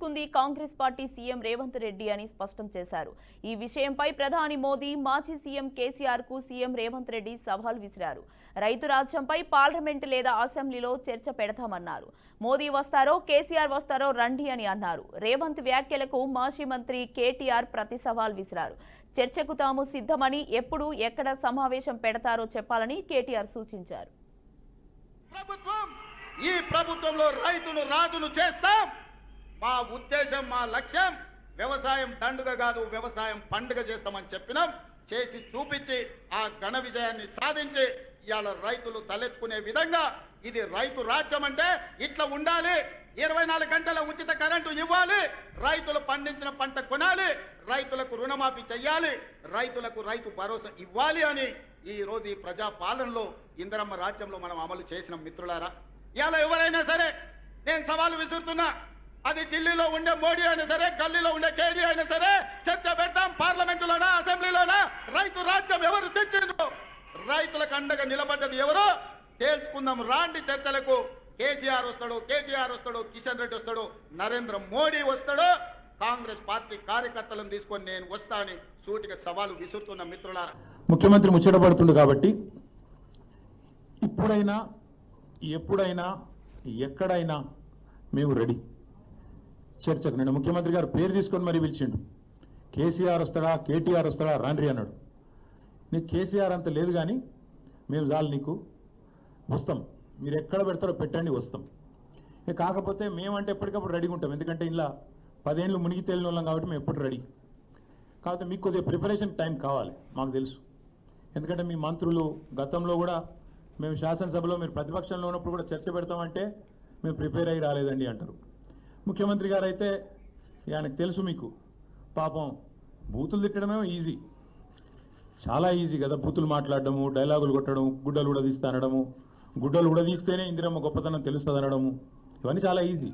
తీసుకుంది Congress party CM Revanth Reddy అని స్పష్టం చేశారు. ఈ విషయంపై ప్రధాని మోదీ మాజీ సీఎం కేసీఆర్ కు సీఎం రేవంత్ రెడ్డి సవాల్ విసిరారు. రైతు రాజ్యంపై పార్లమెంట్ లేదా అసెంబ్లీలో చర్చ పెడతామన్నారు. మోదీ వస్తారో కేసీఆర్ వస్తారో రండి అని అన్నారు. రేవంత్ వ్యాఖ్యలకు మాజీ మంత్రి కేటీఆర్ ప్రతి సవాల్ విసిరారు. చర్చకు తాము సిద్ధమని, ఎప్పుడు ఎక్కడ సమావేశం పెడతారో చెప్పాలని కేటీఆర్ సూచించారు. ఈ ప్రభుత్వంలో రైతును రాజును చేస్తాం. మా ఉద్దేశం, మా లక్ష్యం వ్యవసాయం దండుగ కాదు, వ్యవసాయం పండుగ చేస్తామని చెప్పినాం. చేసి చూపించి ఆ ఘన విజయాన్ని సాధించి ఇవాళ రైతులు తలెత్తుకునే విధంగా ఇది రైతు రాజ్యం అంటే ఇట్లా ఉండాలి. 24 గంటల ఉచిత కరెంటు ఇవ్వాలి, రైతులు పండించిన పంట కొనాలి, రైతులకు రుణమాఫీ చెయ్యాలి, రైతులకు రైతు భరోసా ఇవ్వాలి అని ఈ రోజు ఈ ప్రజా పాలనలో ఇందిరమ్మ రాజ్యంలో మనం అమలు చేసిన మిత్రులారా. ఇలా ఎవరైనా సరే నేను సవాలు విసురుతున్నా, అది ఢిల్లీలో ఉండే మోడీ అయినా సరే, గల్లీలో ఉండే కేడీ అయినా సరే, చర్చ పెడతాం. పార్లమెంటులోనా అసెంబ్లీలోనా రైతు రాజ్యం ఎవరు తెచ్చిండ్రు, రైతులకు అండగా నిలబడ్డది ఎవరో తేల్చుకుందాం. రాండి చర్చలకు. కేసీఆర్ వస్తాడు, కేటీఆర్ వస్తాడు, కిషన్ రెడ్డి వస్తాడు, నరేంద్ర మోడీ వస్తాడు, కాంగ్రెస్ పార్టీ కార్యకర్తలను తీసుకొని నేను వస్తా అని సూటిగా సవాలు విసురుతున్న మిత్రులారా. ముఖ్యమంత్రి ముచ్చటపడుతుండు కాబట్టి ఇప్పుడైనా ఎప్పుడైనా ఎక్కడైనా మేము రెడీ చర్చకు. నేను ముఖ్యమంత్రి గారు పేరు తీసుకొని మరీ పిలిచిండు. కేసీఆర్ వస్తాడా కేటీఆర్ వస్తాడా రాండ్రి అన్నాడు. నీకు కేసీఆర్ అంత లేదు కానీ మేము చాలు నీకు వస్తాం, మీరు ఎక్కడ పెడతారో పెట్టండి వస్తాం. కాకపోతే మేమంటే ఎప్పటికప్పుడు రెడీగా ఉంటాం, ఎందుకంటే ఇలా 10 ఏళ్ళు మునిగి తేలిన వాళ్ళం కాబట్టి మేము ఎప్పుడు రెడీ. కాకపోతే మీకు కొద్దిగా ప్రిపరేషన్ టైం కావాలి, మాకు తెలుసు. ఎందుకంటే మీ మంత్రులు గతంలో కూడా మేము శాసనసభలో మీరు ప్రతిపక్షంలో ఉన్నప్పుడు కూడా చర్చ పెడతామంటే మేము ప్రిపేర్ అయ్యి రాలేదండి అంటారు. ముఖ్యమంత్రి గారు అయితే ఆయనకు తెలుసు, మీకు పాపం బూతులు తిట్టడమే ఈజీ, చాలా ఈజీ కదా. బూతులు మాట్లాడడము, డైలాగులు కొట్టడం, గుడ్డలు కూడా తీస్తే అనడము, గుడ్డలు కూడా తీస్తేనే ఇందిరమ్మ గొప్పతనం తెలుస్తుంది అనడము, ఇవన్నీ చాలా ఈజీ.